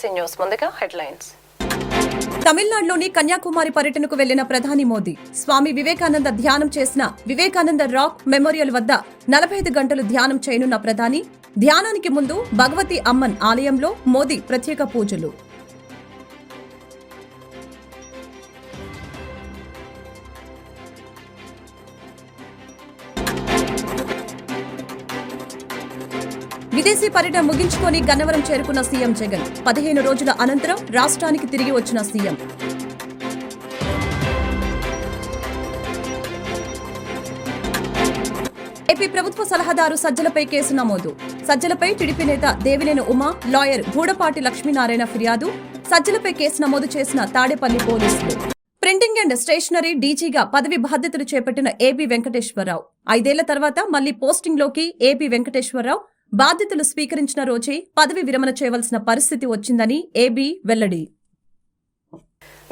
IPC news ముందుగా headlines. తమిళనాడులోని కన్యాకుమారి పర్యటనకు వెళ్లిన ప్రధాని మోదీ స్వామి వివేకానంద ధ్యానం చేసిన వివేకానంద రాక్ మెమోరియల్ వద్ద 45 గంటలు ధ్యానం చేయనున్న ప్రధాని. ధ్యానానికి ముందు భగవతి అమ్మన్ ఆలయంలో మోదీ ప్రత్యేక పూజలు. విదేశీ పర్యటన ముగించుకొని గన్నవరం చేరుకున్న సీఎం జగన్. 15 రోజుల అనంతరం రాష్ట్రానికి తిరిగి వచ్చిన సీఎం. ఏపీ ప్రభుత్వ సలహాదారు సజ్జలపై కేసు నమోదు. సజ్జలపై టీడీపీ నేత దేవినేని ఉమా, లాయర్ గూడపాటి లక్ష్మీనారాయణ ఫిర్యాదు. సజ్జలపై కేసు నమోదు చేసిన తాడేపల్లి పోలీసులు. ప్రింటింగ్ అండ్ స్టేషనరీ డీజీగా పదవి బాధ్యతలు చేపట్టిన ఏబీ వెంకటేశ్వరరావు. 5 ఏళ్ల తర్వాత మళ్లీ పోస్టింగ్లోకి ఏబీ వెంకటేశ్వరరావు బాధ్యతలు స్వీకరించిన రోజే పదవి విరమణ చేయవలసిన పరిస్థితి వచ్చిందని ఏబీ వెల్లడి.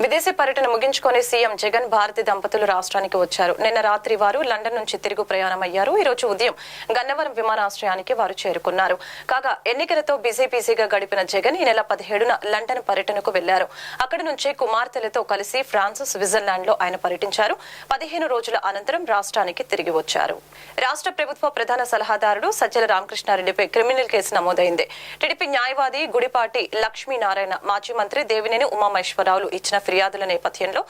విదేశీ పర్యటన ముగించుకొని సీఎం జగన్ భారతి దంపతులు రాష్ట్రానికి వచ్చారు. నిన్న రాత్రి వారు లండన్ నుంచి తిరుగు ప్రయాణమయ్యారు. ఈ రోజు ఉదయం గన్నవరం విమానాశ్రయానికి వారు చేరుకున్నారు. కాగా ఎన్నికలతో బిజీగా గడిపిన జగన్ ఈ నెల 17న లండన్ పర్యటనకు వెళ్లారు. అక్కడి నుంచి కుమార్తెలతో కలిసి ఫ్రాన్స్, స్విట్జర్లాండ్ లో ఆయన పర్యటించారు. 15 రోజుల అనంతరం రాష్ట్రానికి తిరిగి వచ్చారు. రాష్ట్ర ప్రభుత్వ ప్రధాన సలహాదారుడు సజ్జల రామకృష్ణారెడ్డిపై క్రిమినల్ కేసు నమోదైంది. టీడీపీ న్యాయవాది గుడిపాటి లక్ష్మీనారాయణ, మాజీ మంత్రి దేవినేని ఉమామహేశ్వరరావులు ఇచ్చిన ఫిర్యాదుల నేపథ్యంలో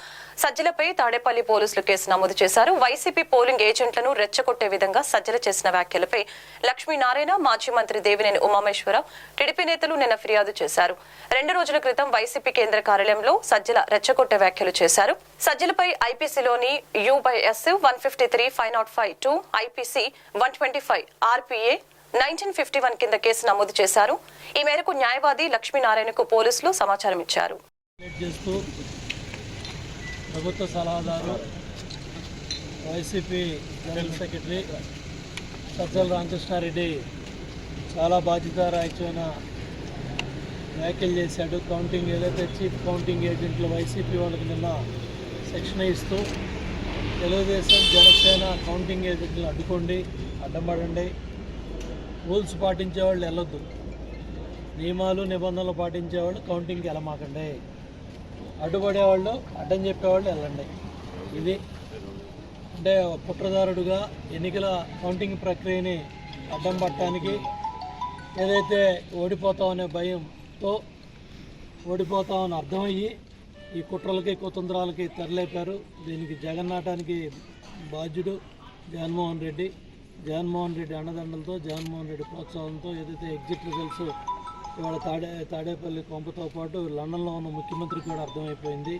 సజ్జలపై తాడేపల్లి పోలీసులు కేసు నమోదు చేశారు. వైసీపీ పోలింగ్ ఏజెంట్లను రెచ్చగొట్టే విధంగా సజ్జల చేసిన వ్యాఖ్యలపై లక్ష్మీనారాయణ, మాజీ మంత్రి దేవినేని ఉమామహేశ్వరరావు, టీడీపీ నేతలు నిన్న ఫిర్యాదు చేశారు. 2 రోజుల క్రితం వైసీపీ కేంద్ర కార్యాలయంలో సజ్జల రెచ్చగొట్టే వ్యాఖ్యలు చేశారు. సజ్జలపై ఐపీసీలోని U/S 153, 505(2), ఐపీసీ 125, ఆర్పీఏ 1951 కింద కేసు నమోదు చేశారు. ఈ మేరకు న్యాయవాది లక్ష్మీనారాయణకు పోలీసులు సమాచారం ఇచ్చారు. ప్రభుత్వ సలహాదారు YCP general secretary Sajjala Ramakrishna Reddy చాలా బాధ్యతారాహిత్యమైన వ్యాఖ్యలు చేశాడు. కౌంటింగ్ ఏదైతే చీఫ్ కౌంటింగ్ ఏజెంట్లు వైసీపీ వాళ్ళకి నిన్న శిక్షణ ఇస్తూ తెలుగుదేశం, జనసేన కౌంటింగ్ ఏజెంట్లు అడ్డుకోండి, అడ్డంపడండి, రూల్స్ పాటించేవాళ్ళు వెళ్ళొద్దు, నియమాలు నిబంధనలు పాటించేవాళ్ళు కౌంటింగ్కి వెళ్ళమాకండి, అడ్డుపడేవాళ్ళు అడ్డం చెప్పేవాళ్ళు వెళ్ళండి. ఇది అంటే కుట్రదారుడుగా ఎన్నికల కౌంటింగ్ ప్రక్రియని అడ్డం పట్టడానికి ఏదైతే ఓడిపోతామనే భయంతో ఓడిపోతామని అర్థమయ్యి ఈ కుట్రలకి కుతంత్రాలకి తెరలేపారు. దీనికి జగన్నాటానికి బాధ్యుడు జగన్మోహన్ రెడ్డి. జగన్మోహన్ రెడ్డి అండదండలతో, జగన్మోహన్ రెడ్డి ప్రోత్సాహంతో ఏదైతే ఎగ్జిట్ రిజల్ట్స్ ఇవాళ తాడేపల్లి కొంపతో పాటు లండన్లో ఉన్న ముఖ్యమంత్రికి కూడా అర్థమైపోయింది,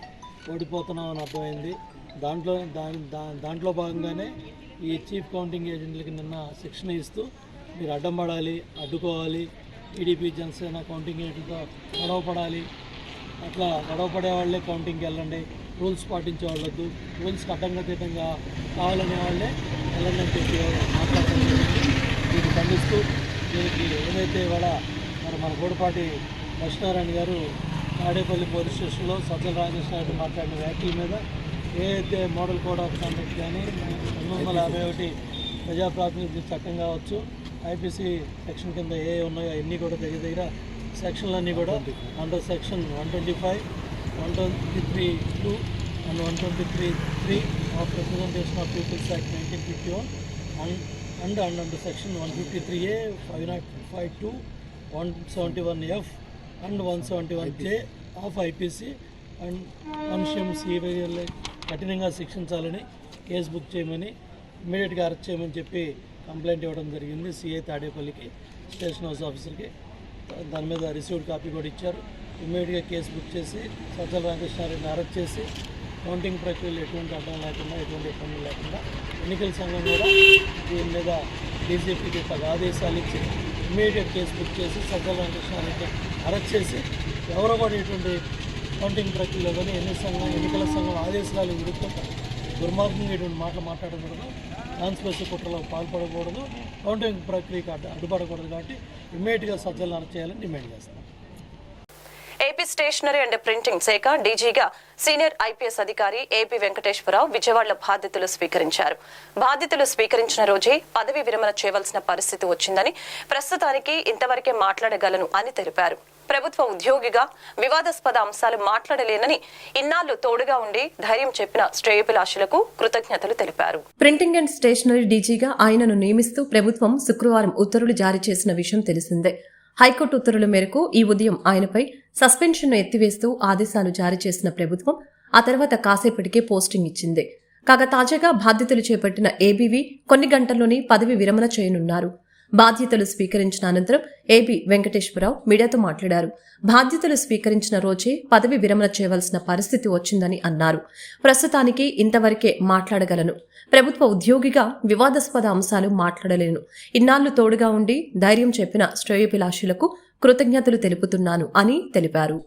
ఓడిపోతున్నామని అర్థమైంది. దాంట్లో భాగంగానే ఈ చీఫ్ కౌంటింగ్ ఏజెంట్లకి నిన్న శిక్షణ ఇస్తూ మీరు అడ్డం పడాలి, అడ్డుకోవాలి, టీడీపీ, జనసేన కౌంటింగ్ ఏజెంట్లతో గొడవపడాలి, అట్లా గొడవపడే వాళ్ళే కౌంటింగ్కి వెళ్ళండి, రూల్స్ పాటించే వాళ్ళొద్దు, రూల్స్కి అడ్డంగా కావాలనే వాళ్ళే వెళ్ళండి అని చెప్పి మాట్లాడుతుంది. దీన్ని ఖండిస్తూ దీనికి ఏదైతే ఇవాళ మన గూడపాటి లక్ష్మీనారాయణ గారు తాడేపల్లి పోలీస్ స్టేషన్లో సజ్జల రామకృష్ణారెడ్డి మాట్లాడిన వ్యాఖ్యల మీద ఏదైతే మోడల్ కోడ్ ఆఫ్ కాండక్ట్ కానీ 1951 ప్రజాప్రాతినిధ్య చట్టం కావచ్చు, ఐపీసీ సెక్షన్ కింద ఏ ఉన్నాయో అన్నీ కూడా దగ్గర సెక్షన్లన్నీ కూడా under section 125, 123(2) and 123(3) of representation of peoples act 1951 and under section 153A, 505(2), 171F and 171J of IPC and మనుష్యం సివిల్ కఠినంగా శిక్షించాలని కేసు బుక్ చేయమని, ఇమ్మీడియట్గా అరెస్ట్ చేయమని చెప్పి కంప్లైంట్ ఇవ్వడం జరిగింది సిఐ తాడేపల్లికి, స్టేషన్ హౌస్ ఆఫీసర్కి. దాని మీద రిసీవ్డ్ కాపీ కూడా ఇచ్చారు. ఇమ్మీడియట్గా కేసు బుక్ చేసి సజ్జల రామకృష్ణారెడ్డిని అరెస్ట్ చేసి కౌంటింగ్ ప్రక్రియలో ఎటువంటి అడ్డం లేకుండా, ఎటువంటి ఇబ్బందులు లేకుండా ఎన్నికల సంఘం కూడా దీని మీద డీజీపీకి ఆదేశాలు ఇచ్చి ఇమ్మీడియట్ కేసు బుక్ చేసి సజ్జల రామకృష్ణారెడ్డి అరెస్ట్ చేసి ఎవరో కూడా ఇటువంటి కౌంటింగ్ ప్రక్రియలో కానీ ఎన్నికల సంఘం ఆదేశాలు విరుద్ధంగా దుర్మార్గంగా ఇటువంటి మాటలు మాట్లాడకూడదు, కాన్స్పిరసీ కుట్రలో పాల్పడకూడదు, కౌంటింగ్ ప్రక్రియకి అడ్డుపడకూడదు. కాబట్టి ఇమ్మీడియట్గా సజ్జలను అరెస్ట్ చేయాలని డిమాండ్ చేస్తాం. ఏపీ స్టేషనరీ అండ్ ప్రింటింగ్ శాఖ డీజీగా సీనియర్ ఐపీఎస్ అధికారి ఏపీ వెంకటేశ్వరరావు విజయవాడలో బాధ్యతలు స్వీకరించారు. బాధ్యతలు స్వీకరించిన రోజే పదవి విరమణ చేయవలసిన పరిస్థితి వచ్చిందని, ప్రస్తుతానికి ఇంతవరకే మాట్లాడగలను అని తెలిపారు. ప్రభుత్వ ఉద్యోగిగా వివాదాస్పద అంశాలు మాట్లాడలేనని ఇన్నాళ్లు తోడుగా ఉండి ధైర్యం చెప్పిన శ్రేయోభిలాషులకు కృతజ్ఞతలు తెలిపారు. ప్రింటింగ్ అండ్ స్టేషనరీ డీజీగా ఆయనను నియమిస్తూ ప్రభుత్వం శుక్రవారం ఉత్తర్వులు జారీ చేసిన విషయం తెలిసిందే. హైకోర్టు ఉత్తర్వుల మేరకు ఈ ఉదయం ఆయనపై సస్పెన్షన్ను ఎత్తివేస్తూ ఆదేశాలు జారీ చేసిన ప్రభుత్వం ఆ తర్వాత కాసేపటికే పోస్టింగ్ ఇచ్చింది. కాగా తాజాగా బాధ్యతలు చేపట్టిన ఏబీవీ కొన్ని గంటల్లోనే పదవి విరమణ చేయనున్నారు. బాధ్యతలు స్వీకరించిన అనంతరం ఏబీ వెంకటేశ్వరరావు మీడియాతో మాట్లాడారు. బాధ్యతలు స్వీకరించిన రోజే పదవి విరమణ చేయవలసిన పరిస్థితి వచ్చిందని అన్నారు. ప్రస్తుతానికి ఇంతవరకే మాట్లాడగలను. ప్రభుత్వ ఉద్యోగిగా వివాదాస్పద అంశాలు మాట్లాడలేను. ఇన్నాళ్లు తోడుగా ఉండి ధైర్యం చెప్పిన శ్రేయోభిలాషులకు కృతజ్ఞతలు తెలుపుతున్నాను అని తెలిపారు.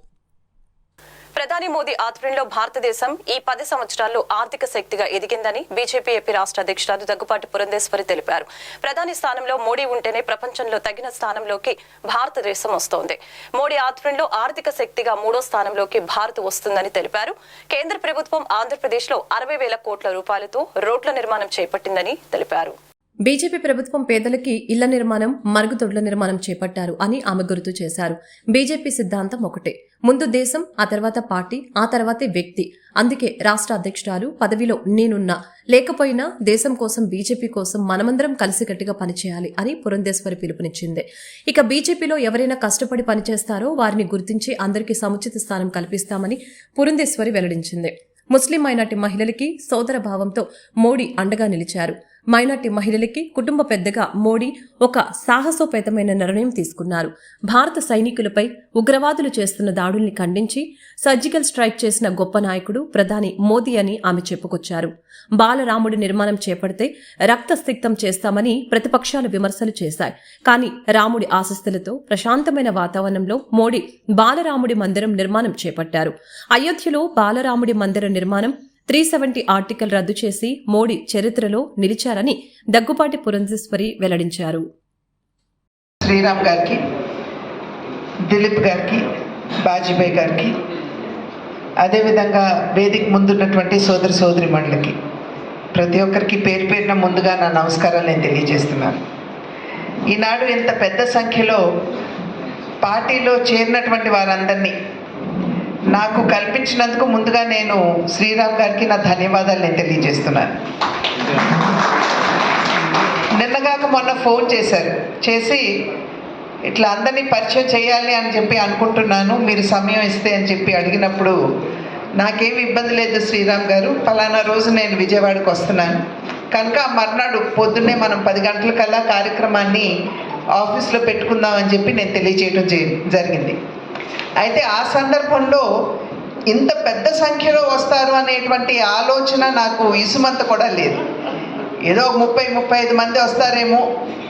ప్రధాని మోదీ ఆధ్వర్యంలో భారతదేశం ఈ 10 సంవత్సరాల్లో ఆర్థిక శక్తిగా ఎదిగిందని బీజేపీ ఏపీ రాష్ట్ర అధ్యక్షురాలు దగ్గుపాటి పురంధేశ్వరి తెలిపారు. ప్రధాని స్థానంలో మోడీ ఉంటేనే ప్రపంచంలో తగిన స్థానంలోకి భారతదేశం వస్తోంది. మోడీ ఆధ్వర్యంలో ఆర్థిక శక్తిగా 3వ స్థానంలోకి భారత్ వస్తుందని తెలిపారు. కేంద్ర ప్రభుత్వం ఆంధ్రప్రదేశ్లో 60,000 కోట్ల రూపాయలతో రోడ్ల నిర్మాణం చేపట్టిందని తెలిపారు. బీజేపీ ప్రభుత్వం పేదలకి ఇళ్ల నిర్మాణం, మరుగుదొడ్ల నిర్మాణం చేపట్టారు అని ఆమె గుర్తు చేశారు. బీజేపీ సిద్ధాంతం ఒకటే, ముందు దేశం, ఆ తర్వాత పార్టీ, ఆ తర్వాతే వ్యక్తి. అందుకే రాష్ట్ర అధ్యక్షురాలు పదవిలో నేనున్నా లేకపోయినా దేశం కోసం, బీజేపీ కోసం మనమందరం కలిసికట్టుగా పనిచేయాలి అని పురంధేశ్వరి పిలుపునిచ్చింది. ఇక బీజేపీలో ఎవరైనా కష్టపడి పనిచేస్తారో వారిని గుర్తించి అందరికీ సముచిత స్థానం కల్పిస్తామని పురంధేశ్వరి వెల్లడించింది. ముస్లిం మైనార్టీ మహిళలకి సోదర భావంతో మోడీ అండగా నిలిచారు. మైనార్టీ మహిళలకి కుటుంబ పెద్దగా మోడీ ఒక సాహసోపేతమైన నిర్ణయం తీసుకున్నారు. భారత సైనికులపై ఉగ్రవాదులు చేస్తున్న దాడుల్ని ఖండించి సర్జికల్ స్ట్రైక్ చేసిన గొప్ప నాయకుడు ప్రధాని మోదీ అని ఆమె చెప్పుకొచ్చారు. బాలరాముడి నిర్మాణం చేపడితే రక్తసిక్తం చేస్తామని ప్రతిపక్షాలు విమర్శలు చేశాయి. కానీ రాముడి ఆశీస్సులతో ప్రశాంతమైన వాతావరణంలో మోడీ బాలరాముడి మందిరం నిర్మాణం చేపట్టారు. అయోధ్యలో బాలరాముడి మందిర నిర్మాణం 370 ఆర్టికల్ రద్దు చేసి మోడీ చరిత్రలో నిలిచారని దగ్గుపాటి పురంధేశ్వరి వెల్లడించారు. శ్రీరామ్ గారికి, దిలీప్ గారికి, బాజీభాయ్ గారికి, అదేవిధంగా వేదిక ముందున్నటువంటి సోదర సోదరిమణులకి ప్రతి ఒక్కరికి పేరు పేరున ముందుగా నా నమస్కారాలు నేను తెలియజేస్తున్నాను. ఈనాడు ఇంత పెద్ద సంఖ్యలో పార్టీలో చేరినటువంటి వారందరినీ నాకు కల్పించినందుకు ముందుగా నేను శ్రీరామ్ గారికి నా ధన్యవాదాలు నేను తెలియజేస్తున్నాను. నిన్నగాక మొన్న ఫోన్ చేసి ఇట్లా అందరినీ పరిచయం చేయాలి అని చెప్పి అనుకుంటున్నాను, మీరు సమయం ఇస్తే అని చెప్పి అడిగినప్పుడు నాకేమి ఇబ్బంది లేదు శ్రీరామ్ గారు, ఫలానా రోజు నేను విజయవాడకు వస్తున్నాను కనుక మర్నాడు పొద్దున్నే మనం 10 గంటలకల్లా కార్యక్రమాన్ని ఆఫీస్లో పెట్టుకుందామని చెప్పి నేను తెలియజేయడం జరిగింది. అయితే ఆ సందర్భంలో ఇంత పెద్ద సంఖ్యలో వస్తారు అనేటువంటి ఆలోచన నాకు ఇసుమంత కూడా లేదు. ఏదో 30-35 మంది వస్తారేమో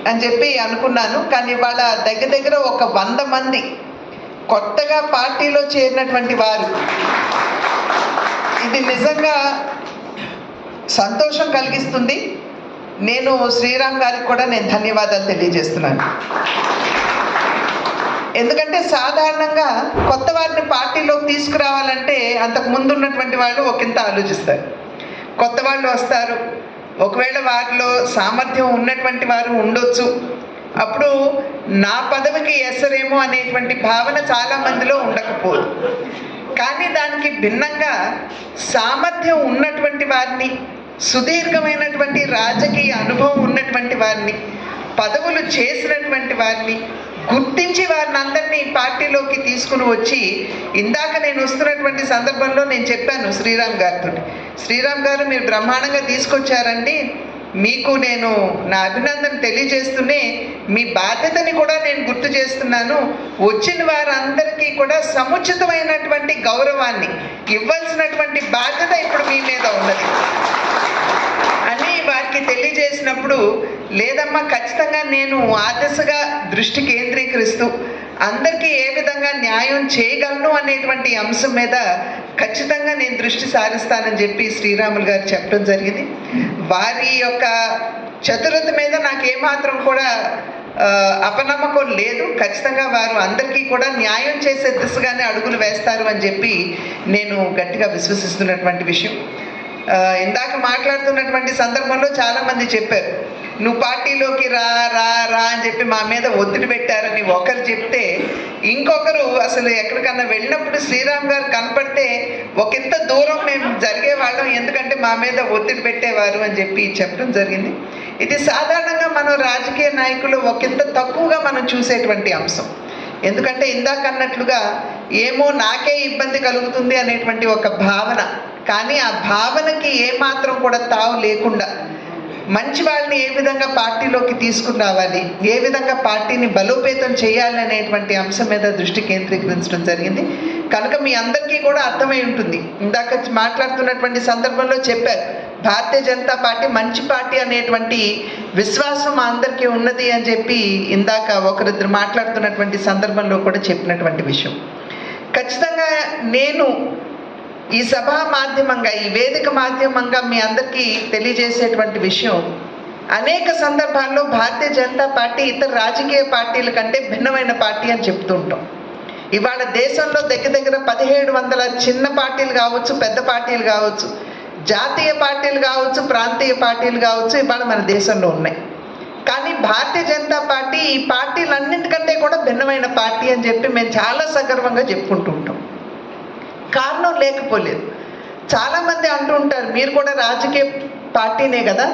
అని చెప్పి అనుకున్నాను. కానీ వాళ్ళ దగ్గర ఒక 100 మంది కొత్తగా పార్టీలో చేరినటువంటి వారు, ఇది నిజంగా సంతోషం కలిగిస్తుంది. నేను శ్రీరామ్ గారికి కూడా నేను ధన్యవాదాలు తెలియజేస్తున్నాను. ఎందుకంటే సాధారణంగా కొత్త వారిని పార్టీలోకి తీసుకురావాలంటే అంతకు ముందు ఉన్నటువంటి వాళ్ళు ఒకంత ఆలోచిస్తారు. కొత్త వాళ్ళు వస్తారు, ఒకవేళ వారిలో సామర్థ్యం ఉన్నటువంటి వారు ఉండొచ్చు, అప్పుడు నా పదవికి ఎసరేమో అనేటువంటి భావన చాలా మందిలో ఉండకపోదు. కానీ దానికి భిన్నంగా సామర్థ్యం ఉన్నటువంటి వారిని, సుదీర్ఘమైనటువంటి రాజకీయ అనుభవం ఉన్నటువంటి వారిని, పదవులు చేసినటువంటి వారిని గుర్తించి వారిని అందరినీ పార్టీలోకి తీసుకుని వచ్చి, ఇందాక నేను వస్తున్నటువంటి సందర్భంలో నేను చెప్పాను శ్రీరామ్ గారితో, శ్రీరామ్ గారు మీరు బ్రహ్మాండంగా తీసుకొచ్చారండి, మీకు నేను నా అభినందన తెలియజేస్తూనే మీ బాధ్యతని కూడా నేను గుర్తు చేస్తున్నాను. వచ్చిన వారందరికీ కూడా సముచితమైనటువంటి గౌరవాన్ని ఇవ్వాల్సినటువంటి బాధ్యత ఇప్పుడు మీ మీద ఉన్నది అని వారికి తెలియజేసినప్పుడు, లేదమ్మా ఖచ్చితంగా నేను ఆ దిశగా దృష్టి కేంద్రీకరిస్తూ అందరికీ ఏ విధంగా న్యాయం చేయగలను అనేటువంటి అంశం మీద ఖచ్చితంగా నేను దృష్టి సారిస్తానని చెప్పి శ్రీరాములు గారు చెప్పడం జరిగింది. వారి యొక్క చతురత మీద నాకు ఏమాత్రం కూడా అపనమ్మకం లేదు. ఖచ్చితంగా వారు అందరికీ కూడా న్యాయం చేసే దిశగానే అడుగులు వేస్తారు అని చెప్పి నేను గట్టిగా విశ్వసిస్తున్నటువంటి విషయం. ఇందాక మాట్లాడుతున్నటువంటి సందర్భంలో చాలామంది చెప్పారు, నువ్వు పార్టీలోకి రా రా రా అని చెప్పి మా మీద ఒత్తిడి పెట్టారని ఒకరు చెప్తే, ఇంకొకరు అసలు ఎక్కడికన్నా వెళ్ళినప్పుడు శ్రీరామ్ గారు కనపడితే ఒకంత దూరం మేము జరిగేవాళ్ళం, ఎందుకంటే మా మీద ఒత్తిడి పెట్టేవారు అని చెప్పి చెప్పడం జరిగింది. ఇది సాధారణంగా మనం రాజకీయ నాయకులు ఒకంత తక్కువగా మనం చూసేటువంటి అంశం. ఎందుకంటే ఇందాక అన్నట్లుగా ఏమో నాకే ఇబ్బంది కలుగుతుంది అనేటువంటి ఒక భావన, కానీ ఆ భావనకి ఏమాత్రం కూడా తావు లేకుండా మంచి వాళ్ళని ఏ విధంగా పార్టీలోకి తీసుకుని రావాలి, ఏ విధంగా పార్టీని బలోపేతం చేయాలి అనేటువంటి అంశం మీద దృష్టి కేంద్రీకరించడం జరిగింది. కనుక మీ అందరికీ కూడా అర్థమై ఉంటుంది, ఇందాక మాట్లాడుతున్నటువంటి సందర్భంలో చెప్పారు, భారతీయ జనతా పార్టీ మంచి పార్టీ అనేటువంటి విశ్వాసం మా అందరికీ ఉన్నది అని చెప్పి ఇందాక ఒకరిద్దరు మాట్లాడుతున్నటువంటి సందర్భంలో కూడా చెప్పినటువంటి విషయం. ఖచ్చితంగా నేను ఈ సభా మాధ్యమంగా, ఈ వేదిక మాధ్యమంగా మీ అందరికీ తెలియజేసేటువంటి విషయం, అనేక సందర్భాల్లో భారతీయ జనతా పార్టీ ఇతర రాజకీయ పార్టీల కంటే భిన్నమైన పార్టీ అని చెప్తూ ఉంటాం. ఇవాళ దేశంలో దగ్గర దగ్గర 1700 చిన్న పార్టీలు కావచ్చు, పెద్ద పార్టీలు కావచ్చు, జాతీయ పార్టీలు కావచ్చు, ప్రాంతీయ పార్టీలు కావచ్చు, ఇవాళ మన దేశంలో ఉన్నాయి. కానీ భారతీయ జనతా పార్టీ ఈ పార్టీలన్నింటికంటే కూడా భిన్నమైన పార్టీ అని చెప్పి మేము చాలా సగర్వంగా చెప్పుకుంటూ ఉంటాం. కారణం లేకపోలేదు. చాలామంది అంటూ ఉంటారు, మీరు కూడా రాజకీయ పార్టీనే కదా,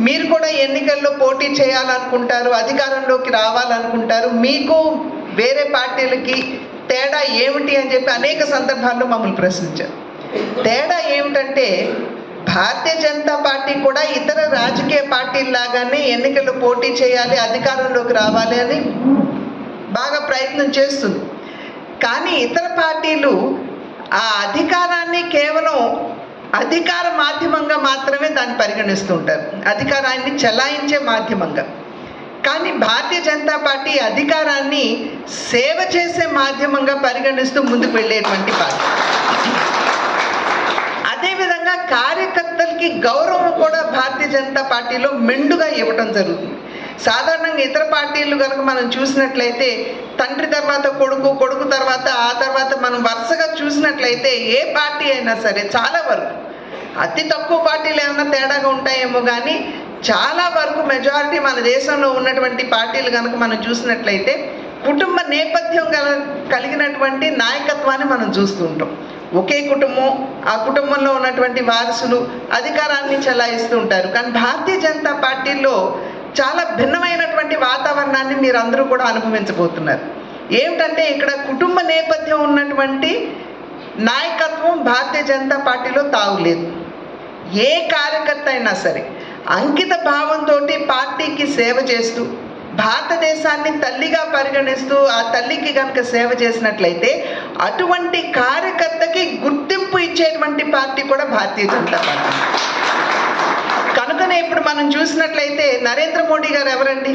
మీరు కూడా ఎన్నికల్లో పోటీ చేయాలనుకుంటారు, అధికారంలోకి రావాలనుకుంటారు, మీకు వేరే పార్టీలకి తేడా ఏమిటి అని చెప్పి అనేక సందర్భాల్లో మమ్మల్ని ప్రశ్నించారు. తేడా ఏమిటంటే, భారతీయ జనతా పార్టీ కూడా ఇతర రాజకీయ పార్టీల్లాగానే ఎన్నికల్లో పోటీ చేయాలి, అధికారంలోకి రావాలి అని బాగా ప్రయత్నం చేస్తుంది. కానీ ఇతర పార్టీలు ఆ అధికారాన్ని కేవలం అధికార మాధ్యమంగా మాత్రమే దాన్ని పరిగణిస్తూ ఉంటారు, అధికారాన్ని చెలాయించే మాధ్యమంగా. కానీ భారతీయ జనతా పార్టీ అధికారాన్ని సేవ చేసే మాధ్యమంగా పరిగణిస్తూ ముందుకు వెళ్ళేటువంటి పార్టీ. అదేవిధంగా కార్యకర్తలకి గౌరవం కూడా భారతీయ జనతా పార్టీలో మెండుగా ఇవ్వటం జరుగుతుంది. సాధారణంగా ఇతర పార్టీలు కనుక మనం చూసినట్లయితే తండ్రి తర్వాత కొడుకు, కొడుకు తర్వాత ఆ తర్వాత మనం వరుసగా చూసినట్లయితే ఏ పార్టీ అయినా సరే చాలా వరకు, అతి తక్కువ పార్టీలు ఏమైనా తేడాగా ఉంటాయేమో కానీ చాలా వరకు మెజారిటీ మన దేశంలో ఉన్నటువంటి పార్టీలు కనుక మనం చూసినట్లయితే కుటుంబ నేపథ్యం కలిగినటువంటి నాయకత్వాన్ని మనం చూస్తూ ఉంటాం. ఒకే కుటుంబం, ఆ కుటుంబంలో ఉన్నటువంటి వారసులు అధికారాన్ని చెలాయిస్తూ ఉంటారు. కానీ భారతీయ జనతా పార్టీలో చాలా భిన్నమైనటువంటి వాతావరణాన్ని మీరు అందరూ కూడా అనుభవించబోతున్నారు. ఏమిటంటే, ఇక్కడ కుటుంబ నేపథ్యం ఉన్నటువంటి నాయకత్వం భారతీయ జనతా పార్టీలో తావులేదు. ఏ కార్యకర్త అయినా సరే అంకిత భావంతో పార్టీకి సేవ చేస్తూ, భారతదేశాన్ని తల్లిగా పరిగణిస్తూ ఆ తల్లికి కనుక సేవ చేసినట్లయితే అటువంటి కార్యకర్తకి గుర్తింపు ఇచ్చేటువంటి పార్టీ కూడా భారతీయ జనతా పార్టీ. కనుకనే ఇప్పుడు మనం చూసినట్లయితే నరేంద్ర మోడీ గారు ఎవరండి?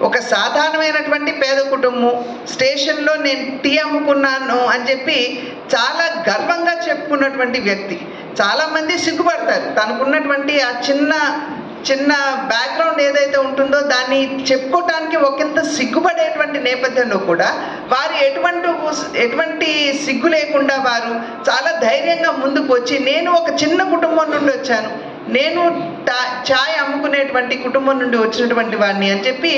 ఒక సాధారణమైనటువంటి పేద కుటుంబం, స్టేషన్లో నేను టీ అమ్ముకున్నాను అని చెప్పి చాలా గర్వంగా చెప్పుకున్నటువంటి వ్యక్తి. చాలామంది సిగ్గుపడతారు, తనకున్నటువంటి ఆ చిన్న బ్యాక్గ్రౌండ్ ఏదైతే ఉంటుందో దాన్ని చెప్పుకోవటానికి ఒకంత సిగ్గుపడేటువంటి నేపథ్యంలో కూడా వారు ఎటువంటి సిగ్గు లేకుండా వారు చాలా ధైర్యంగా ముందుకు వచ్చి, నేను ఒక చిన్న కుటుంబం నుండి వచ్చాను, నేను ఛాయ్ అమ్ముకునేటువంటి కుటుంబం నుండి వచ్చినటువంటి వాడిని అని చెప్పి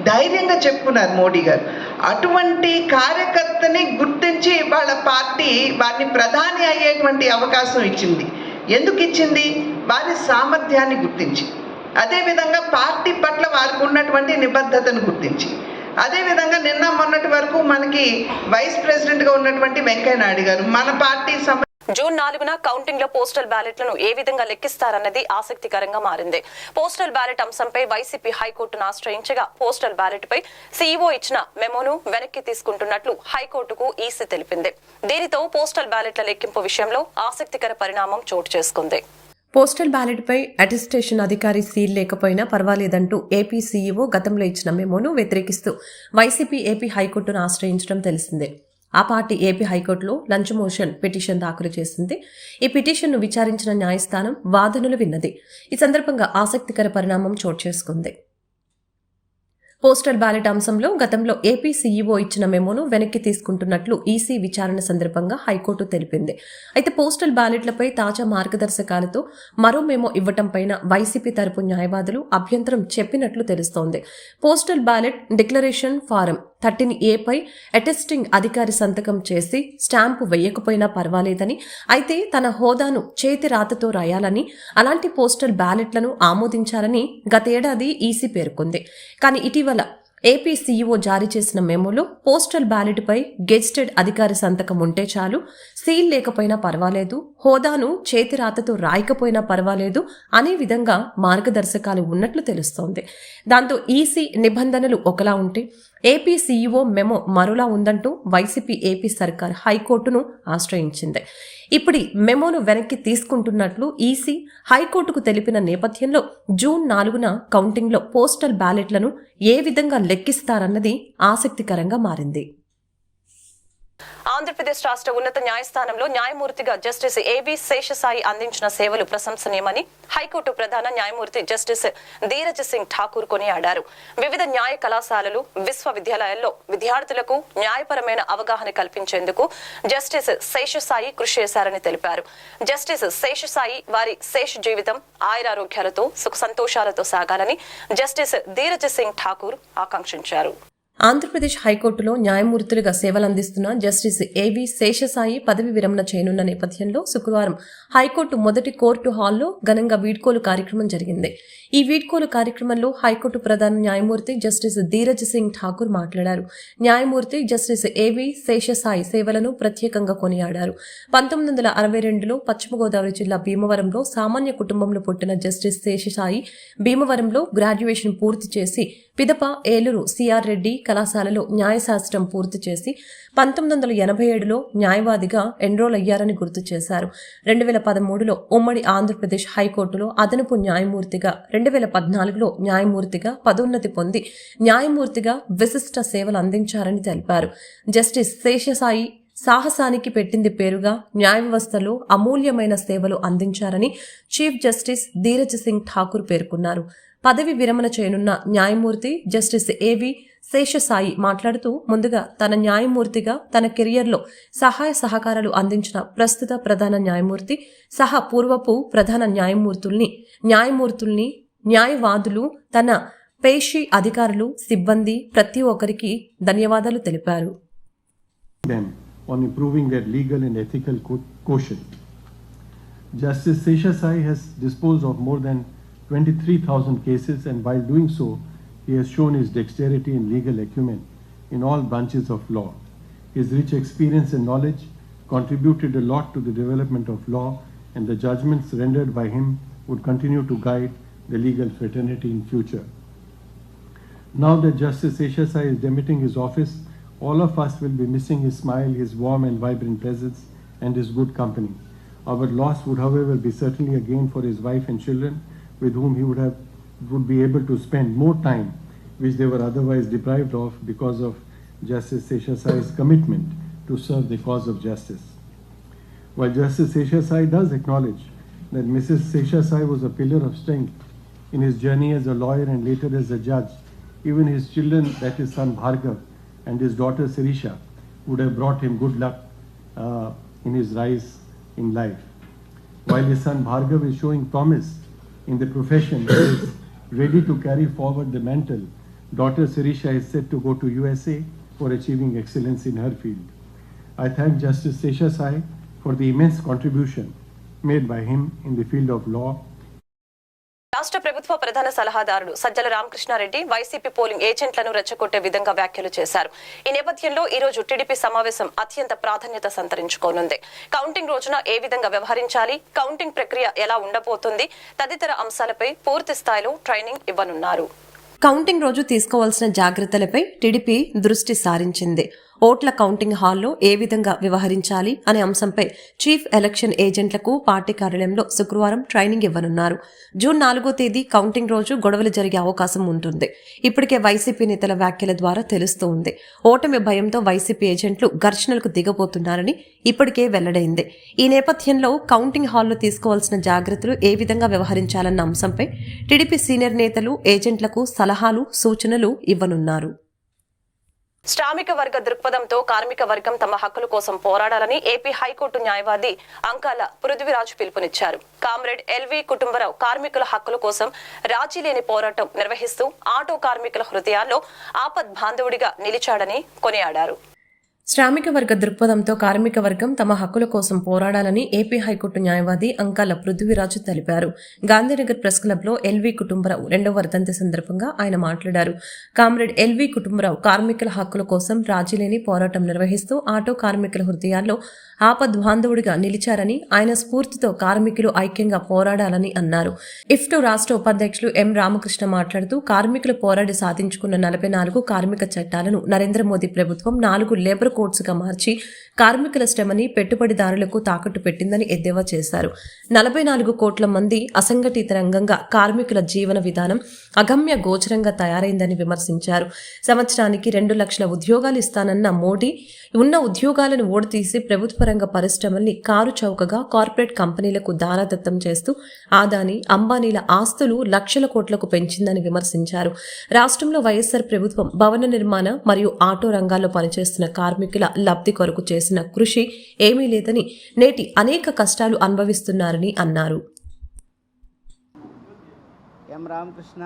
ధైర్యంగా చెప్పుకున్నారు మోడీ గారు. అటువంటి కార్యకర్తని గుర్తించి వాళ్ళ పార్టీ వారిని ప్రధాని అయ్యేటువంటి అవకాశం ఇచ్చింది. ఎందుకు ఇచ్చింది? వారి సామర్థ్యాన్ని గుర్తించి, అదేవిధంగా పార్టీ పట్ల వారికి ఉన్నటువంటి నిబద్ధతను గుర్తించి, అదేవిధంగా నిన్న మొన్నటి వరకు మనకి వైస్ ప్రెసిడెంట్గా ఉన్నటువంటి వెంకయ్య నాయుడు గారు మన పార్టీ జూన్ 4న కౌంటింగ్ లో పోస్టల్ బ్యాలెట్లను ఏ విధంగా లెక్కిస్తారన్నది ఆసక్తికరంగా మారింది. పోస్టల్ బ్యాలెట్ అంశంపై వైసీపీ హైకోర్టును ఆశ్రయించగా పోస్టల్ బ్యాలెట్ పై సీఈఓ ఇచ్చిన మెమోను వెనక్కి తీసుకుంటున్నట్లు హైకోర్టుకు ఈసీ తెలిపింది. దీనితో పోస్టల్ బ్యాలెట్ల లెక్కింపు విషయంలో ఆసక్తికర పరిణామం చోటు చేసుకుంది. పోస్టల్ బ్యాలెట్పై అటెస్టేషన్ అధికారి సీల్ లేకపోయినా పర్వాలేదంటూ ఏపీ సీఈఓ గతంలో ఇచ్చిన మెమోను వ్యతిరేకిస్తూ వైసీపీ ఏపీ హైకోర్టును ఆశ్రయించడం తెలిసిందే. ఆ పార్టీ ఏపీ హైకోర్టులో లంచ్ మోషన్ పిటిషన్ దాఖలు చేసింది. ఈ పిటిషన్ను విచారించిన న్యాయస్థానం వాదనలు విన్నది. ఈ సందర్భంగా ఆసక్తికర పరిణామం చోటు చేసుకుంది. పోస్టల్ బ్యాలెట్ అంశంలో గతంలో ఏపీ సీఈఓ ఇచ్చిన మెమోను వెనక్కి తీసుకుంటున్నట్లు ఈసీ విచారణ సందర్భంగా హైకోర్టు తెలిపింది. అయితే పోస్టల్ బ్యాలెట్లపై తాజా మార్గదర్శకాలతో మరో మెమో ఇవ్వటంపైన వైసీపీ తరపు న్యాయవాదులు అభ్యంతరం చెప్పినట్లు తెలుస్తోంది. Postal ballot declaration form 13A పై అటెస్టింగ్ అధికారి సంతకం చేసి స్టాంపు వేయకపోయినా పర్వాలేదని, అయితే తన హోదాను చేతి రాతతో రాయాలని, అలాంటి పోస్టల్ బ్యాలెట్లను ఆమోదించాలని గతేడాది ఈసీ పేర్కొంది. కానీ ఇటీవల ఏపీ సీఈఓ జారీ చేసిన మెమోలో పోస్టల్ బ్యాలెట్పై గెజిటెడ్ అధికారి సంతకం ఉంటే చాలు, సీల్ లేకపోయినా పర్వాలేదు, హోదాను చేతి రాతతో రాయకపోయినా పర్వాలేదు అనే విధంగా మార్గదర్శకాలు ఉన్నట్లు తెలుస్తోంది. దాంతో ఈసీ నిబంధనలు ఒకలా ఉంటే ఏపీ సీఈఓ మెమో మరోలా ఉందంటూ వైసీపీ ఏపీ సర్కార్ హైకోర్టును ఆశ్రయించింది. ఇప్పుడు మెమోను వెనక్కి తీసుకుంటున్నట్లు ఈసీ హైకోర్టుకు తెలిపిన నేపథ్యంలో జూన్ 4న కౌంటింగ్లో పోస్టల్ బ్యాలెట్లను ఏ విధంగా లెక్కిస్తారన్నది ఆసక్తికరంగా మారింది. ఆంధ్రప్రదేశ్ రాష్ట్ర ఉన్నత న్యాయస్థానంలో న్యాయమూర్తిగా జస్టిస్ ఏబి శేషసాయి అందించిన సేవలు ప్రశంసనీయమని హైకోర్టు ప్రధాన న్యాయమూర్తి జస్టిస్ ధీరజ్ సింగ్ ఠాకూర్ కొనియాడారు. వివిధ న్యాయ కళాశాలలు, విశ్వవిద్యాలయాల్లో విద్యార్థులకు న్యాయపరమైన అవగాహన కల్పించేందుకు జస్టిస్ శేషసాయి కృషి చేశారని తెలిపారు. జస్టిస్ శేషసాయి వారి శేష జీవితం ఆయురారోగ్యాలతో సుఖ సంతోషాలతో సాగాలని జస్టిస్ ధీరజ్ సింగ్ ఠాకూర్ ఆకాంక్షించారు. ఆంధ్రప్రదేశ్ హైకోర్టులో న్యాయమూర్తులుగా సేవలందిస్తున్న జస్టిస్ ఏవి శేషసాయి పదవి విరమణ చేయనున్న నేపథ్యంలో శుక్రవారం హైకోర్టు మొదటి కోర్టు హాల్లో ఘనంగా వీడ్కోలు కార్యక్రమం జరిగింది. ఈ వీడ్కోలు కార్యక్రమంలో హైకోర్టు ప్రధాన న్యాయమూర్తి జస్టిస్ ధీరజ్ సింగ్ ఠాకూర్ మాట్లాడారు. న్యాయమూర్తి జస్టిస్ ఏవి శేషసాయి సేవలను ప్రత్యేకంగా కొనియాడారు. 1962లో పశ్చిమ గోదావరి జిల్లా భీమవరంలో సామాన్య కుటుంబంలో పుట్టిన జస్టిస్ శేషసాయి భీమవరంలో గ్రాడ్యుయేషన్ పూర్తి చేసి పిదప ఏలూరు సిఆర్ రెడ్డి కళాశాలలో న్యాయశాస్త్రం పూర్తి చేసి 1987లో న్యాయవాదిగా ఎన్రోల్ అయ్యారని గుర్తు చేశారు. 2013లో ఉమ్మడి ఆంధ్రప్రదేశ్ హైకోర్టులో అదనపు న్యాయమూర్తిగా, 2014లో న్యాయమూర్తిగా పదోన్నతి పొంది న్యాయమూర్తిగా విశిష్ట సేవలు అందించారని తెలిపారు. జస్టిస్ శేషసాయి సాహసానికి పెట్టింది పేరుగా న్యాయ వ్యవస్థలో అమూల్యమైన సేవలు అందించారని చీఫ్ జస్టిస్ ధీరజ్ సింగ్ ఠాకూర్ పేర్కొన్నారు. పదవి విరమణ చేయనున్న న్యాయమూర్తి జస్టిస్ ఏవి శేషసాయి మాట్లాడుతూ ముందుగా తన న్యాయమూర్తిగా తన కెరియర్లో సహాయ సహకారాలు అందించిన ప్రస్తుత ప్రధాన న్యాయమూర్తి సహా పూర్వపు ప్రధాన న్యాయమూర్తుల్ని న్యాయవాదులు, తన పేషీ అధికారులు, సిబ్బంది ప్రతి ఒక్కరికి ధన్యవాదాలు తెలిపారు. On improving their legal and ethical quotient. Justice Seshasai has disposed of more than 23,000 cases, and while doing so, he has shown his dexterity and legal acumen in all branches of law. His rich experience and knowledge contributed a lot to the development of law, and the judgments rendered by him would continue to guide the legal fraternity in future. Now that Justice Seshasai is demitting his office, all of us will be missing his smile, his warm and vibrant presence, and his good company. Our loss would, however, be certainly a gain for his wife and children, with whom he would be able to spend more time, which they were otherwise deprived of because of Justice Seshasai's commitment to serve the cause of justice. While Justice Seshasai does acknowledge that Mrs. Seshasai was a pillar of strength in his journey as a lawyer and later as a judge, even his children, that is son Bhargav and his daughter Sirisha, would have brought him good luck in his rise in life. While his son Bhargav is showing promise in the profession, he is ready to carry forward the mantle. Daughter Sirisha is set to go to USA for achieving excellence in her field. I thank Justice Seshasai for the immense contribution made by him in the field of law. రాష్ట్ర ప్రభుత్వ ప్రధాన సలహాదారుడు Sajjala Ramakrishna Reddy YCP polling ఏజెంట్లను రెచ్చగొట్టే విధంగా వ్యాఖ్యలు చేశారు. ఈ నేపథ్యంలో ఈ రోజు టీడీపీ సమావేశం అత్యంత ప్రాధాన్యత సంతరించుకోనుంది. కౌంటింగ్ రోజున ఏ విధంగా వ్యవహరించాలి, కౌంటింగ్ ప్రక్రియ ఎలా ఉండబోతుంది తదితర అంశాలపై పూర్తి స్థాయిలో ట్రైనింగ్ ఇవ్వనున్నారు. కౌంటింగ్ రోజు తీసుకోవాల్సిన జాగ్రత్తలపై టీడీపీ దృష్టి సారించింది. ఓట్ల కౌంటింగ్ హాల్లో ఏ విధంగా వ్యవహరించాలి అనే అంశంపై చీఫ్ ఎలక్షన్ ఏజెంట్లకు పార్టీ కార్యాలయంలో శుక్రవారం ట్రైనింగ్ ఇవ్వనున్నారు. జూన్ 4వ తేదీ కౌంటింగ్ రోజు గొడవలు జరిగే అవకాశం ఉంటుంది. ఇప్పటికే వైసీపీ నేతల వ్యాఖ్యల ద్వారా తెలుస్తూ ఉంది. ఓటమి భయంతో వైసీపీ ఏజెంట్లు ఘర్షణలకు దిగబోతున్నారని ఇప్పటికే వెల్లడైంది. ఈ నేపథ్యంలో కౌంటింగ్ హాల్లో తీసుకోవాల్సిన జాగ్రత్తలు ఏ విధంగా వ్యవహరించాలన్న అంశంపై టీడీపీ సీనియర్ నేతలు ఏజెంట్లకు సలహాలు, సూచనలు ఇవ్వనున్నారు. శ్రామిక వర్గ దృక్పథంతో కార్మిక వర్గం తమ హక్కుల కోసం పోరాడాలని ఏపీ హైకోర్టు న్యాయవాది అంకాల పృథ్వీరాజ్ పిలుపునిచ్చారు. కామ్రేడ్ ఎల్వి కుటుంబరావు కార్మికుల హక్కుల కోసం రాజీ లేని పోరాటం నిర్వహిస్తూ ఆటో కార్మికుల హృదయాల్లో ఆపద్ బాంధవుడిగా నిలిచాడని కొనియాడారు. శ్రామిక వర్గ దృక్పథంతో కార్మిక వర్గం తమ హక్కుల కోసం పోరాడాలని ఏపీ హైకోర్టు న్యాయవాది అంకాల పృథ్వీరాజు తెలిపారు. గాంధీనగర్ ప్రెస్ క్లబ్లో ఎల్వి కుటుంబరావు 2వ వర్ధంతి సందర్భంగా ఆయన మాట్లాడారు. కామ్రేడ్ ఎల్వి కుటుంబరావు కార్మికుల హక్కుల కోసం రాజీలేని పోరాటం నిర్వహిస్తూ ఆటో కార్మికుల హృదయాల్లో ఆపద్బాంధవుడిగా నిలిచారని, ఆయన స్ఫూర్తితో కార్మికులు ఐక్యంగా పోరాడాలని అన్నారు. ఇఫ్టు రాష్ట్ర ఉపాధ్యక్షులు ఎం రామకృష్ణ మాట్లాడుతూ కార్మికులు పోరాడి సాధించుకున్న 44 కార్మిక చట్టాలను నరేంద్ర మోదీ ప్రభుత్వం 4 లేబర్ కోడ్స్గా మార్చి కార్మికుల శ్రమని పెట్టుబడిదారులకు తాకట్టు పెట్టిందని ఎద్దేవా చేశారు. 44 కోట్ల మంది అసంఘటిత రంగంగా కార్మికుల జీవన విధానం అగమ్య గోచరంగా తయారైందని విమర్శించారు. సంవత్సరానికి 2 లక్షల ఉద్యోగాలు ఇస్తానన్న మోడీ ఉన్న ఉద్యోగాలను ఓడతీసి ప్రభుత్వ రంగ పరిశ్రమల్ని కారు చౌకగా కార్పొరేట్ కంపెనీలకు దారాదత్తం చేస్తూ ఆదాని, అంబానీల ఆస్తులు లక్షల కోట్లకు పెంచిందని విమర్శించారు. రాష్ట్రంలో వైఎస్ఆర్ ప్రభుత్వం భవన నిర్మాణ మరియు ఆటో రంగాల్లో పనిచేస్తున్న కార్మికుల లబ్ధి కొరకు చేసిన కృషి ఏమీ లేదని, నేటి అనేక కష్టాలు అనుభవిస్తున్నారని అన్నారు. ఎం రామకృష్ణ,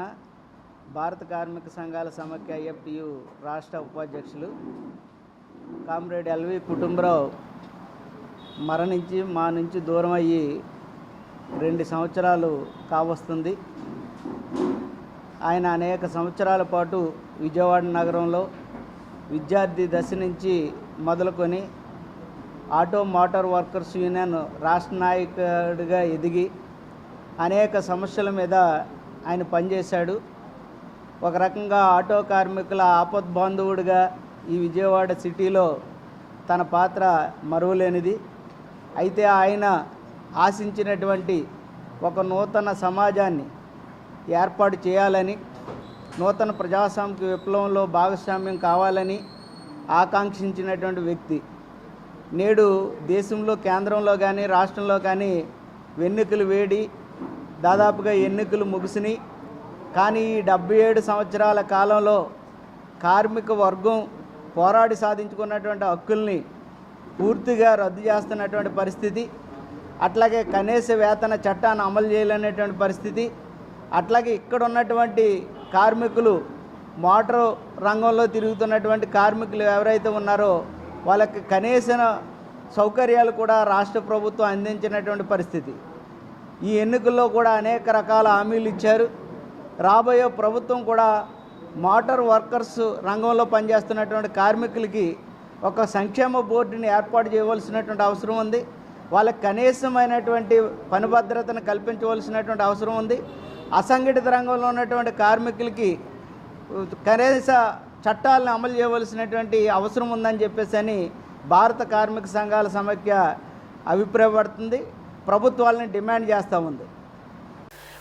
భారత కార్మిక సంఘాల సమాఖ్య ఐఎఫ్టియు రాష్ట్ర ఉపాధ్యక్షులు. కామ్రేడ్ ఎల్వి కుటుంబరావు మరణించి మా నుంచి దూరం అయ్యి 2 సంవత్సరాలు కావస్తుంది. ఆయన అనేక సంవత్సరాల పాటు విజయవాడ నగరంలో విద్యార్థి దశ నుంచి మొదలుకొని ఆటో మోటార్ వర్కర్స్ యూనియన్ రాష్ట్ర నాయకుడిగా ఎదిగి అనేక సమస్యల మీద ఆయన పనిచేశాడు. ఒక రకంగా ఆటో కార్మికుల ఆపద్బాంధవుడిగా ఈ విజయవాడ సిటీలో తన పాత్ర మరువలేనిది. అయితే ఆయన ఆశించినటువంటి ఒక నూతన సమాజాన్ని ఏర్పాటు చేయాలని, నూతన ప్రజాస్వామిక విప్లవంలో భాగస్వామ్యం కావాలని ఆకాంక్షించినటువంటి వ్యక్తి. నేడు దేశంలో కేంద్రంలో కానీ రాష్ట్రంలో కానీ ఎన్నికలు వేడి దాదాపుగా ఎన్నికలు ముగిసినాయి. కానీ ఈ 77 సంవత్సరాల కాలంలో కార్మిక వర్గం పోరాడి సాధించుకున్నటువంటి హక్కుల్ని పూర్తిగా రద్దు చేస్తున్నటువంటి పరిస్థితి, అట్లాగే కనీస వేతన చట్టాన్ని అమలు చేయలేనటువంటి పరిస్థితి, అట్లాగే ఇక్కడ ఉన్నటువంటి కార్మికులు మోటార్ రంగంలో తిరుగుతున్నటువంటి కార్మికులు ఎవరైతే ఉన్నారో వాళ్ళకి కనీస సౌకర్యాలు కూడా రాష్ట్ర ప్రభుత్వం అందించినటువంటి పరిస్థితి. ఈ ఎన్నికల్లో కూడా అనేక రకాల హామీలు ఇచ్చారు. రాబోయే ప్రభుత్వం కూడా మోటార్ వర్కర్స్ రంగంలో పనిచేస్తున్నటువంటి కార్మికులకి ఒక సంక్షేమ బోర్డుని ఏర్పాటు చేయవలసినటువంటి అవసరం ఉంది. వాళ్ళకి కనీసమైనటువంటి పని భద్రతను కల్పించవలసినటువంటి అవసరం ఉంది. అసంఘటిత రంగంలో ఉన్నటువంటి కార్మికులకి కనీస చట్టాలను అమలు చేయవలసినటువంటి అవసరం ఉందని చెప్పేసి భారత కార్మిక సంఘాల సమాఖ్య అభిప్రాయపడుతుంది, ప్రభుత్వాలని డిమాండ్ చేస్తూ ఉంది.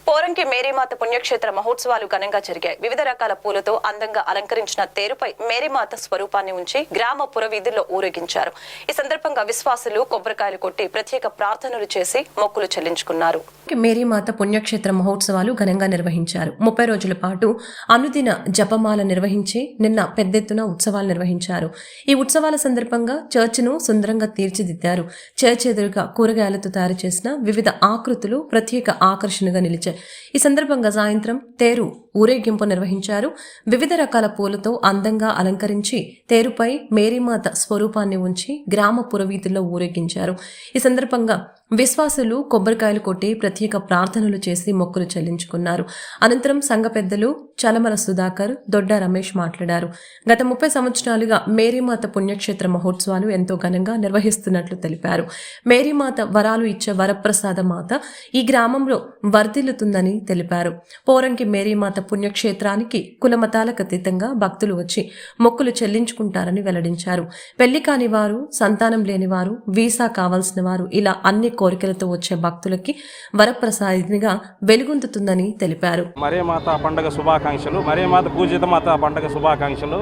పోరంకి మేరీమాత పుణ్యక్షేత్ర మహోత్సవాలు ఘనంగా జరిగాయి. వివిధ రకాల పూలతో అందంగా అలంకరించిన తేరుపై మేరీమాత స్వరూపాన్ని ఉంచి గ్రామ పురవీధుల్లో ఊరేగించారు. ఈ సందర్భంగా విశ్వాసులు కొబ్బరికాయలు కొట్టి ప్రత్యేక ప్రార్థనలు చేసి మొక్కులు చెల్లించుకున్నారు. మేరీమాత పుణ్యక్షేత్ర మహోత్సవాలు ఘనంగా నిర్వహించారు. 30 రోజుల పాటు అనుదిన జపమాల నిర్వహించి నిన్న పెద్ద ఎత్తున ఉత్సవాలు నిర్వహించారు. ఈ ఉత్సవాల సందర్భంగా చర్చిను సుందరంగా తీర్చిదిద్దారు. చర్చ్ ఎదురుగా కూరగాయలతో తయారు చేసిన వివిధ ఆకృతులు ప్రత్యేక ఆకర్షణగా నిలిచాయి. ఈ సందర్భంగా సాయంత్రం తేరు ఊరేగింపు నిర్వహించారు. వివిధ రకాల పూలతో అందంగా అలంకరించి తేరుపై మేరీమాత స్వరూపాన్ని ఉంచి గ్రామ పురవీధుల్లో ఊరేగించారు. ఈ సందర్భంగా విశ్వాసులు కొబ్బరికాయలు కొట్టి ప్రత్యేక ప్రార్థనలు చేసి మొక్కులు చెల్లించుకున్నారు. అనంతరం సంఘ పెద్దలు చలమల సుధాకర్, దొడ్డ రమేష్ మాట్లాడారు. గత 30 సంవత్సరాలుగా మేరీమాత పుణ్యక్షేత్ర మహోత్సవాలు ఎంతో ఘనంగా నిర్వహిస్తున్నట్లు తెలిపారు. మేరీమాత వరాలు ఇచ్చే వరప్రసాద మాత ఈ గ్రామంలో వర్ధిల్లుతుందని తెలిపారు. పోరంకి మేరీమాత జగన్మాత పుణ్యక్షేత్రానికి కులమతాలకు అతీతంగా భక్తులు వచ్చి మొక్కులు చెల్లించుకుంటారని వెల్లడించారు. పెళ్లి కాని వారు, సంతానం లేని వారు, వీసా కావాల్సిన వారు ఇలా అన్ని కోరికలతో వచ్చే భక్తులకి వరప్రసాదినిగా వెలుగొందుతుందని తెలిపారు. మరియమాత పండుగ శుభాకాంక్షలు. మరియమాత పూజిత మాత పండుగ శుభాకాంక్షలు.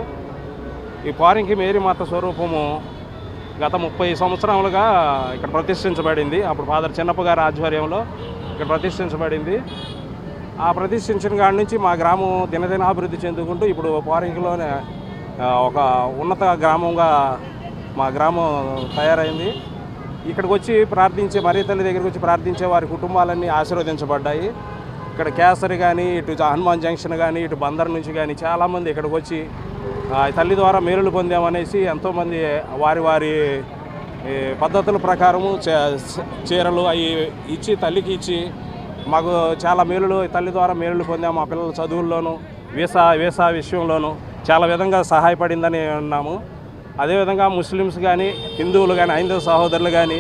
ఈ పారింకి మేరీమాత స్వరూపము గత 30 సంవత్సరాలుగా ఇక్కడ ప్రతిష్ఠించబడింది. అప్పుడు ఫాదర్ చిన్నప్ప గారి ఆధ్వర్యంలో ఇక్కడ ప్రతిష్ఠించబడింది. ఆ ప్రతిష్ఠించిన కాడి నుంచి మా గ్రామం దినదిన అభివృద్ధి చెందుకుంటూ ఇప్పుడు పారింకిలోనే ఒక ఉన్నత గ్రామంగా మా గ్రామం తయారైంది. ఇక్కడికి వచ్చి ప్రార్థించే మరియ తల్లి దగ్గరికి వచ్చి ప్రార్థించే వారి కుటుంబాలన్నీ ఆశీర్వదించబడ్డాయి. ఇక్కడ కేసరి కానీ, ఇటు హనుమాన్ జంక్షన్ కానీ, ఇటు బందర్ నుంచి కానీ చాలామంది ఇక్కడికి వచ్చి తల్లి ద్వారా మేలులు పొందామనేసి ఎంతోమంది వారి వారి పద్ధతుల ప్రకారము చీరలు అవి ఇచ్చి తల్లికి ఇచ్చి మాకు చాలా మేలులు తల్లి ద్వారా మేలులు పొందాము. మా పిల్లల చదువుల్లోనూ వీసా విషయంలోనూ చాలా విధంగా సహాయపడిందని ఉన్నాము. అదేవిధంగా ముస్లిమ్స్ కానీ, హిందువులు కానీ, హైందవ సహోదరులు కానీ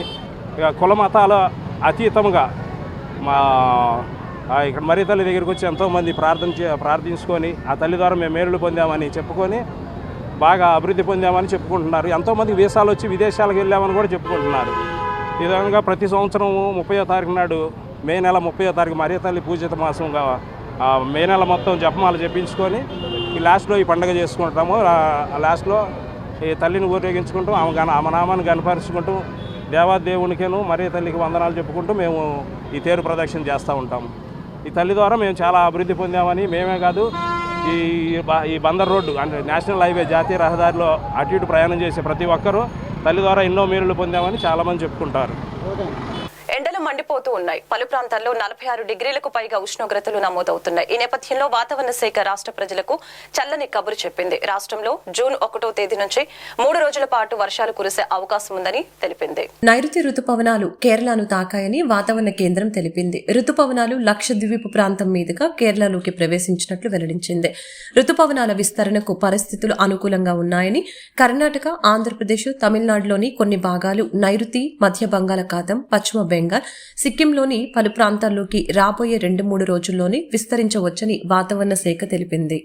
కుల మతాల అతీతంగా మా ఇక్కడ మరియ తల్లి దగ్గరికి వచ్చి ఎంతోమంది ప్రార్థించుకొని ఆ తల్లి ద్వారా మేము మేలులు పొందామని చెప్పుకొని బాగా అభివృద్ధి పొందామని చెప్పుకుంటున్నారు. ఎంతోమంది వీసాలు వచ్చి విదేశాలకు వెళ్ళామని కూడా చెప్పుకుంటున్నారు. ఈ విధంగా ప్రతి సంవత్సరం 30వ తారీఖు నాడు, మే నెల 30వ తారీఖు మరియ తల్లి పూజిత మాసంగా మే నెల మొత్తం జపమాలు చెప్పించుకొని ఈ లాస్ట్లో ఈ పండుగ చేసుకుంటాము. లాస్ట్లో ఈ తల్లిని ఊరేగించుకుంటూ ఆమె నామాన్ని కనపరుచుకుంటూ దేవాదేవునికేను మరియ తల్లికి వందనాలు చెప్పుకుంటూ మేము ఈ తేరు ప్రదక్షిణ చేస్తూ ఉంటాము. ఈ తల్లి ద్వారా మేము చాలా అభివృద్ధి పొందామని, మేమే కాదు ఈ బందర్ రోడ్డు అంటే నేషనల్ హైవే జాతీయ రహదారిలో అటు ఇటు ప్రయాణం చేసే ప్రతి ఒక్కరూ తల్లి ద్వారా ఎన్నో మేలులు పొందామని చాలామంది చెప్పుకుంటారు. ఎండలు మండిపోతూ ఉన్నాయి. పలు ప్రాంతాల్లో 46 డిగ్రీలకు పైగా ఉష్ణోగ్రతలు నమోదవుతున్నాయి. ఈ నేపథ్యంలో వాతావరణ శాఖ రాష్ట్ర ప్రజలకు చల్లని కబురు చెప్పింది. రాష్ట్రంలో జూన్ 1వ తేదీ నుంచి 3 రోజుల పాటు వర్షాలు కురిసే అవకాశం ఉందని తెలిపింది. నైరుతి రుతుపవనాలు కేరళను తాకాయని వాతావరణ కేంద్రం తెలిపింది. రుతుపవనాలు లక్షద్వీప్ ప్రాంతం మీదుగా కేరళలోకి ప్రవేశించినట్లు వెల్లడించింది. రుతుపవనాల విస్తరణకు పరిస్థితులు అనుకూలంగా ఉన్నాయని కర్ణాటక, ఆంధ్రప్రదేశ్, తమిళనాడులోని కొన్ని భాగాలు, నైరుతి, మధ్య బంగాళాఖాతం, పశ్చిమ బెంగాల్, సిక్కింలోని పలు ప్రాంతాల్లోకి రాబోయే 2-3 రోజుల్లోనే విస్తరించవచ్చని వాతావరణ శాఖ తెలిపింది.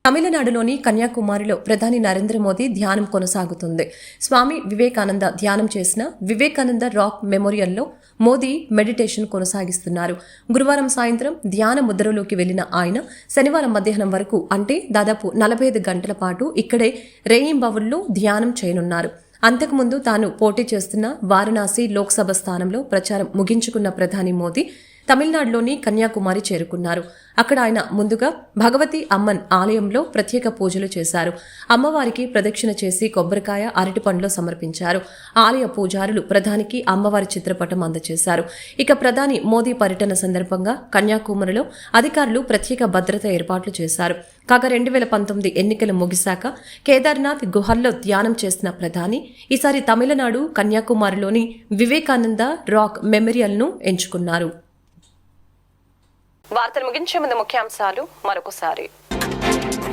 తమిళనాడులోని కన్యాకుమారిలో ప్రధాని నరేంద్ర మోదీ ధ్యానం కొనసాగుతుంది. స్వామి వివేకానంద ధ్యానం చేసిన వివేకానంద రాక్ మెమోరియల్లో మోదీ మెడిటేషన్ కొనసాగిస్తున్నారు. గురువారం సాయంత్రం ధ్యాన ముద్రలోకి వెళ్లిన ఆయన శనివారం మధ్యాహ్నం వరకు అంటే దాదాపు 45 గంటల పాటు ఇక్కడే రేయింబవళ్లో ధ్యానం చేయనున్నారు. అంతకుముందు తాను పోటీ చేస్తున్న వారణాసి లోక్సభ స్థానంలో ప్రచారం ముగించుకున్న ప్రధాని మోదీ తమిళనాడులోని కన్యాకుమారి చేరుకున్నారు. అక్కడ ఆయన ముందుగా భగవతి అమ్మన్ ఆలయంలో ప్రత్యేక పూజలు చేశారు. అమ్మవారికి ప్రదక్షిణ చేసి కొబ్బరికాయ, అరటిపండ్లు సమర్పించారు. ఆలయ పూజారులు ప్రధానికి అమ్మవారి చిత్రపటం అందజేశారు. ఇక ప్రధాని మోదీ పర్యటన సందర్భంగా కన్యాకుమారిలో అధికారులు ప్రత్యేక భద్రత ఏర్పాట్లు చేశారు. కాగా 2019 ఎన్నికలు ముగిశాక కేదార్నాథ్ గుహల్లో ధ్యానం చేసిన ప్రధాని ఈసారి తమిళనాడు కన్యాకుమారిలోని వివేకానంద రాక్ మెమోరియల్ను ఎంచుకున్నారు. వార్తలు ముగించే ముందు ముఖ్యాంశాలు మరొకసారి.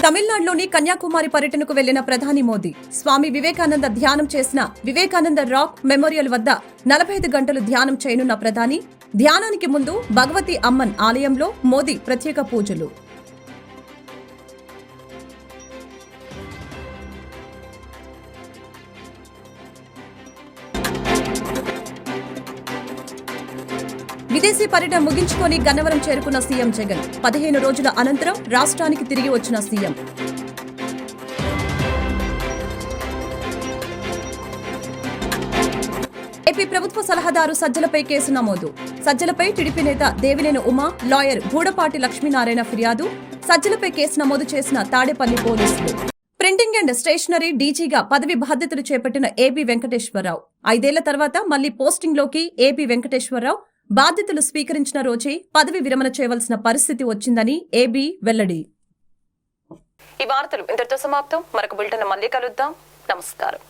తమిళనాడులోని కన్యాకుమారి పర్యటనకు వెళ్లిన ప్రధాని మోదీ స్వామి వివేకానంద ధ్యానం చేసిన వివేకానంద రాక్ మెమోరియల్ వద్ద 45 గంటలు ధ్యానం చేయనున్న ప్రధాని ధ్యానానికి ముందు భగవతి అమ్మన్ ఆలయంలో మోదీ ప్రత్యేక పూజలు. విదేశీ పర్యటన ముగించుకొని గన్నవరం చేరుకున్న సీఎం జగన్ 15 రోజుల అనంతరం రాష్ట్రానికి తిరిగి వచ్చిన సీఎం. ఏపీ ప్రభుత్వ సలహాదారు సజ్జలపై కేసు నమోదు. సజ్జలపై టీడీపీ నేత దేవినేని ఉమా, లాయర్ గూడపాటి లక్ష్మీనారాయణ ఫిర్యాదు. సజ్జలపై కేసు నమోదు చేసిన తాడేపల్లి పోలీసులు. ప్రింటింగ్ అండ్ స్టేషనరీ డీజీగా పదవి బాధ్యతలు చేపట్టిన ఏబీ వెంకటేశ్వరరావు 5 ఏళ్ల తర్వాత మళ్లీ పోస్టింగ్లోకి ఏబీ వెంకటేశ్వరరావు బాధ్యతలు స్వీకరించిన రోజే పదవి విరమణ చేయవలసిన పరిస్థితి వచ్చిందని ఏబీ వెల్లడి. ఈ వార్తలు ఇంతటితో సమాప్తం. మరొక బులెటిన్ మళ్ళీ కలుద్దాం. నమస్కారం.